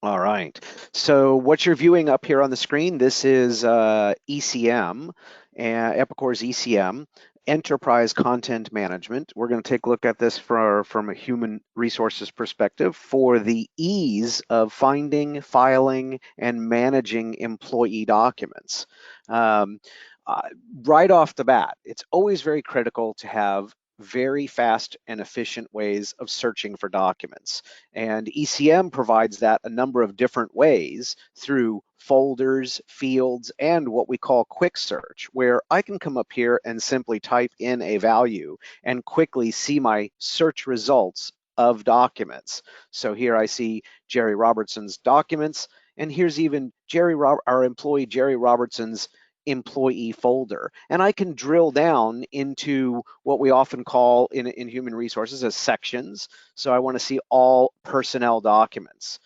All right. So what you're viewing up here on the screen, this is ECM, Epicor's ECM, Enterprise Content Management. We're going to take a look at this from a human resources perspective for the ease of finding, filing, and managing employee documents. Um, uh, right off the bat, it's always very critical to have very fast and efficient ways of searching for documents. And ECM provides that a number of different ways through folders, fields, and what we call quick search, where I can come up here and simply type in a value and quickly see my search results of documents. So here I see Jerry Robertson's documents, and here's even our employee Jerry Robertson's employee folder. And I can drill down into what we often call in human resources as sections. So I want to see all personnel documents.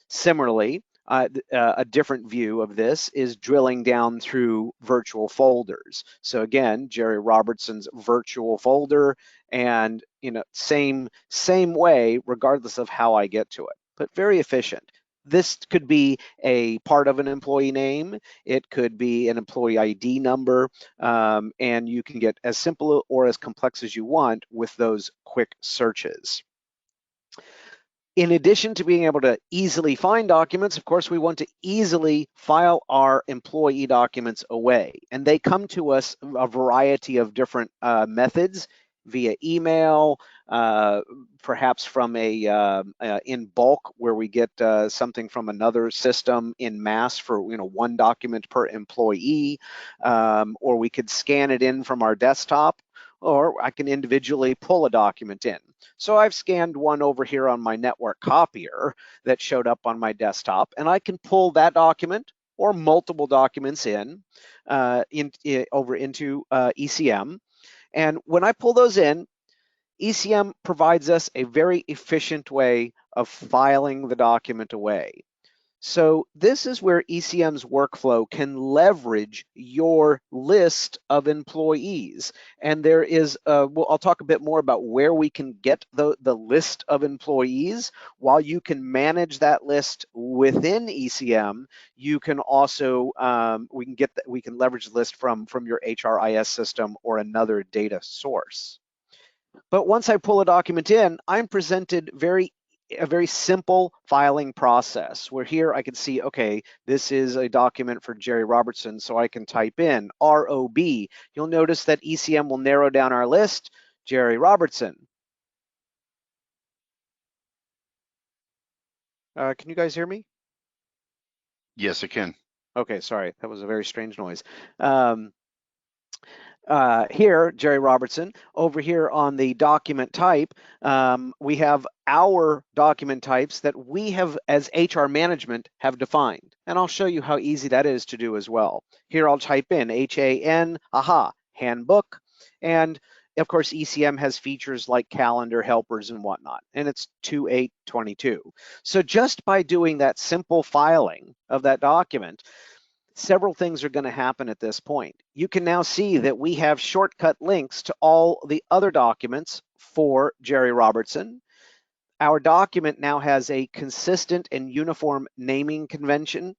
Similarly, a different view of this is drilling down through virtual folders. So again, Jerry Robertson's virtual folder, and same way, regardless of how I get to it, but very efficient. This could be a part of an employee name. It could be an employee ID number, and you can get as simple or as complex as you want with those quick searches. In addition to being able to easily find documents, of course, we want to easily file our employee documents away. And they come to us a variety of different methods via email, perhaps from in bulk where we get something from another system in mass for one document per employee, or we could scan it in from our desktop, or I can individually pull a document in. So I've scanned one over here on my network copier that showed up on my desktop, and I can pull that document or multiple documents over into ECM. And when I pull those in, ECM provides us a very efficient way of filing the document away. So this is where ECM's workflow can leverage your list of employees. And there is, well, I'll talk a bit more about where we can get the list of employees. While you can manage that list within ECM, you can also, we can leverage the list from your HRIS system or another data source. But once I pull a document in, I'm presented a very simple filing process where here I can see, okay, this is a document for Jerry Robertson, so I can type in ROB. You'll notice that ECM will narrow down our list, Jerry Robertson. Can you guys hear me? Yes, it can. Okay, sorry, that was a very strange noise. Here, Jerry Robertson, over here on the document type, we have our document types that we have, as HR management, have defined. And I'll show you how easy that is to do as well. Here I'll type in HAN, handbook. And of course, ECM has features like calendar helpers and whatnot, and it's 2822. So just by doing that simple filing of that document, several things are going to happen at this point. You can now see that we have shortcut links to all the other documents for Jerry Robertson. Our document now has a consistent and uniform naming convention,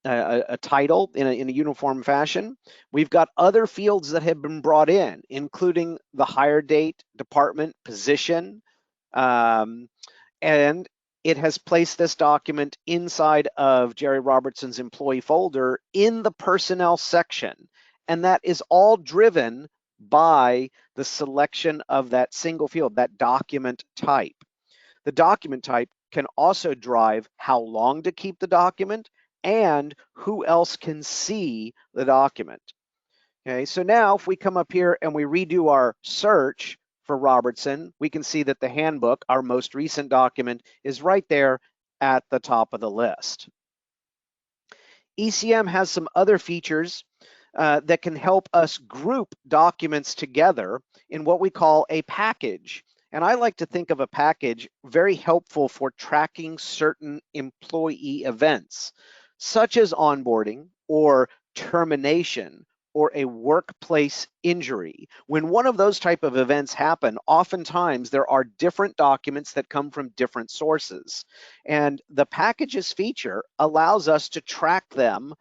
a title in a uniform fashion. We've got other fields that have been brought in, including the hire date, department, position, and it has placed this document inside of Jerry Robertson's employee folder in the personnel section. And that is all driven by the selection of that single field, that document type. The document type can also drive how long to keep the document and who else can see the document. Okay, so now if we come up here and we redo our search for Robertson, we can see that the handbook, our most recent document, is right there at the top of the list. ECM has some other features that can help us group documents together in what we call a package. And I like to think of a package very helpful for tracking certain employee events, such as onboarding or termination or a workplace injury. When one of those type of events happen, oftentimes there are different documents that come from different sources. And the packages feature allows us to track them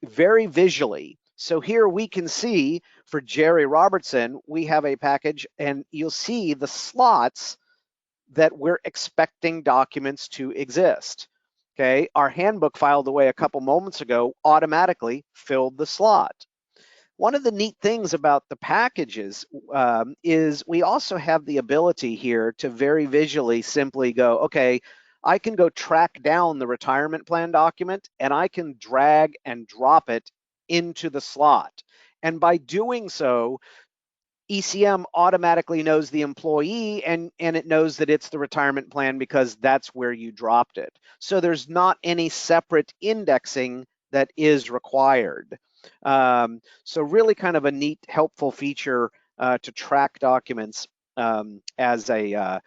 very visually. So here we can see for Jerry Robertson, we have a package and you'll see the slots that we're expecting documents to exist. Okay, our handbook filed away a couple moments ago automatically filled the slot. One of the neat things about the packages is we also have the ability here to very visually simply go, okay, I can go track down the retirement plan document and I can drag and drop it into the slot. And by doing so, ECM automatically knows the employee and it knows that it's the retirement plan because that's where you dropped it. So there's not any separate indexing that is required. So really kind of a neat, helpful feature to track documents as a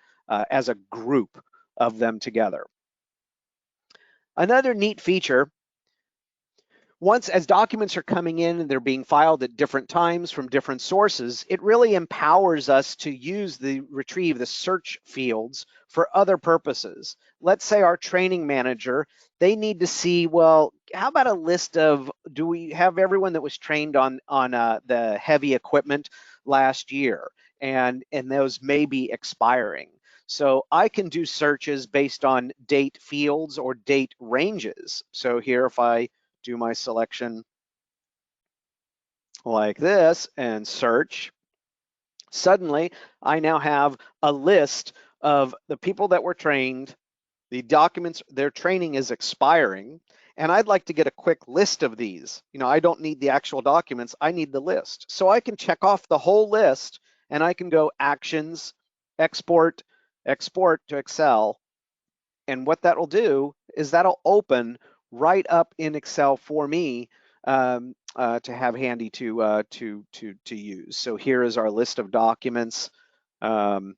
group of them together. Another neat feature, once as documents are coming in and they're being filed at different times from different sources, it really empowers us to use retrieve the search fields for other purposes. Let's say our training manager, they need to see, well, how about a list of, do we have everyone that was trained on the heavy equipment last year? And those may be expiring. So I can do searches based on date fields or date ranges. So here, if I do my selection like this and search, suddenly I now have a list of the people that were trained, the documents, their training is expiring, and I'd like to get a quick list of these. You know, I don't need the actual documents, I need the list. So I can check off the whole list and I can go actions, export, export to Excel, and what that will do is that'll open right up in Excel for me to have handy to use. So here is our list of documents um,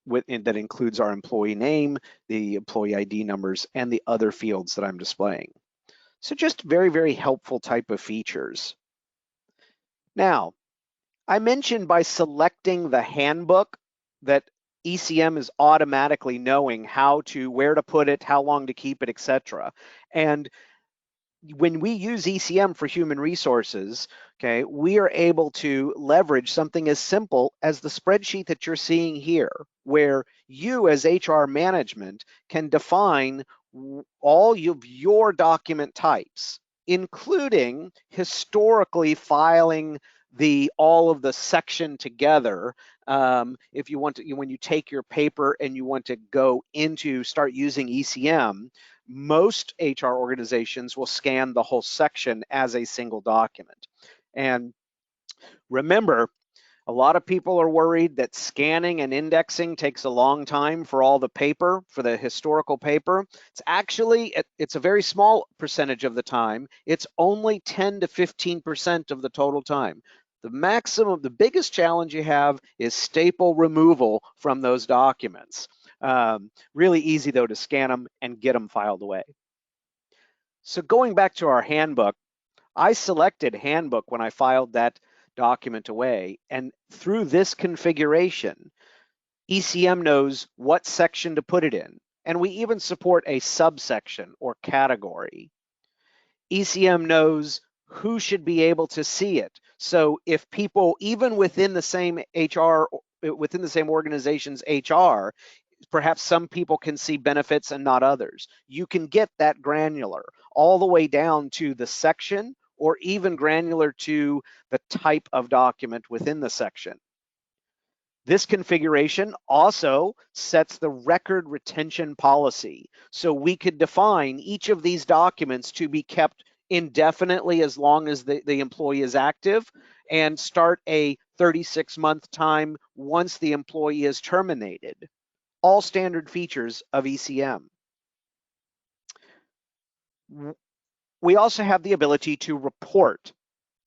that includes our employee name, the employee ID numbers, and the other fields that I'm displaying. So just very, very helpful type of features. Now, I mentioned by selecting the handbook that ECM is automatically knowing where to put it, how long to keep it, etc. And when we use ECM for human resources, okay, we are able to leverage something as simple as the spreadsheet that you're seeing here, where you as HR management can define all of your document types, including historically filing all of the section together. If you want to, when you take your paper and you want to start using ECM, most HR organizations will scan the whole section as a single document. And remember, a lot of people are worried that scanning and indexing takes a long time for all the paper, for the historical paper. It's a very small percentage of the time. It's only 10 to 15% of the total time. The biggest challenge you have is staple removal from those documents. Really easy though to scan them and get them filed away. So going back to our handbook, I selected handbook when I filed that document away. And through this configuration, ECM knows what section to put it in. And we even support a subsection or category. ECM knows who should be able to see it. So if people, even within the same within the same organization's HR, perhaps some people can see benefits and not others. You can get that granular all the way down to the section or even granular to the type of document within the section. This configuration also sets the record retention policy. So we could define each of these documents to be kept indefinitely as long as the employee is active and start a 36-month time once the employee is terminated. All standard features of ECM. We also have the ability to report.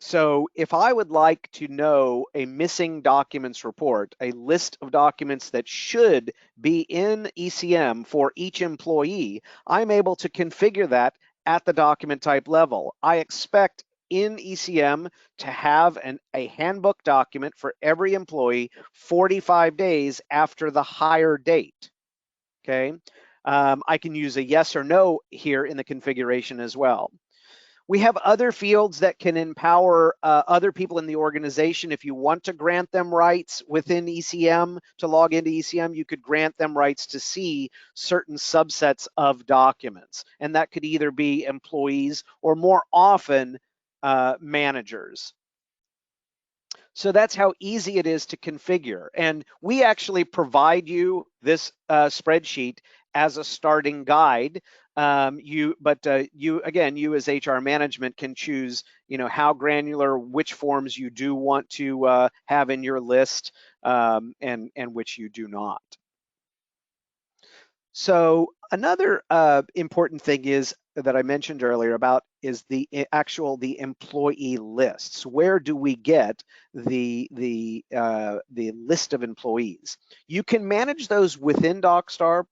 So if I would like to know a missing documents report, a list of documents that should be in ECM for each employee, I'm able to configure that at the document type level. I expect in ECM to have a handbook document for every employee 45 days after the hire date. Okay. I can use a yes or no here in the configuration as well. We have other fields that can empower other people in the organization. If you want to grant them rights within ECM to log into ECM, you could grant them rights to see certain subsets of documents. And that could either be employees or more often managers. So that's how easy it is to configure. And we actually provide you this spreadsheet as a starting guide. You as HR management can choose, how granular, which forms you do want to have in your list, and which you do not. So another important thing is that I mentioned earlier about is the employee lists. Where do we get the list of employees? You can manage those within DocStar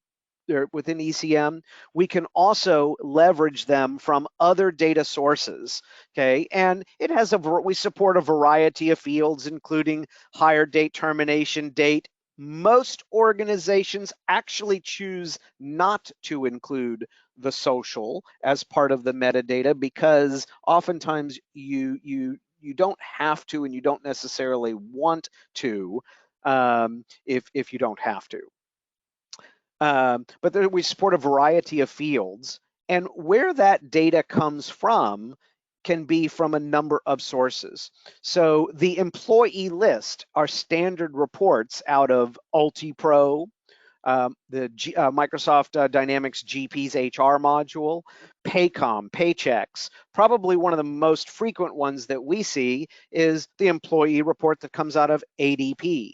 or within ECM. We can also leverage them from other data sources. Okay, and we support a variety of fields, including hire date, termination date. Most organizations actually choose not to include the social as part of the metadata because oftentimes you don't have to, and you don't necessarily want to, if you don't have to. But we support a variety of fields, and where that data comes from can be from a number of sources. So the employee list are standard reports out of UltiPro, Microsoft Dynamics GP's HR module, Paycom, Paychecks. Probably one of the most frequent ones that we see is the employee report that comes out of ADP.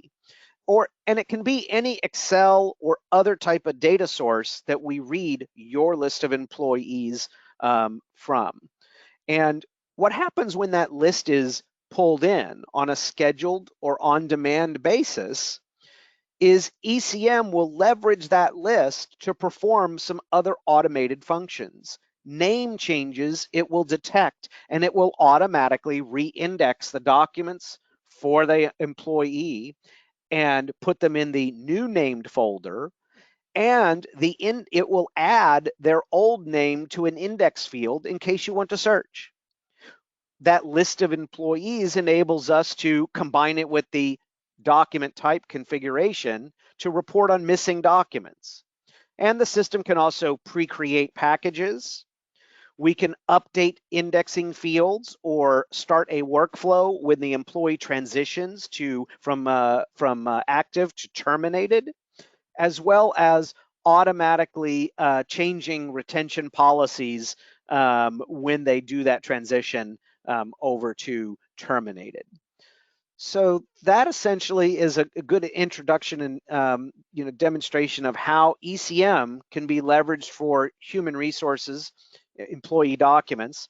And it can be any Excel or other type of data source that we read your list of employees from. And what happens when that list is pulled in on a scheduled or on-demand basis is ECM will leverage that list to perform some other automated functions. Name changes it will detect, and it will automatically re-index the documents for the employee and put them in the new named folder, and it will add their old name to an index field in case you want to search. That list of employees enables us to combine it with the document type configuration to report on missing documents. And the system can also pre-create packages. We can update indexing fields or start a workflow when the employee transitions from active to terminated, as well as automatically changing retention policies when they do that transition over to terminated. So that essentially is a good introduction and demonstration of how ECM can be leveraged for human resources, employee documents.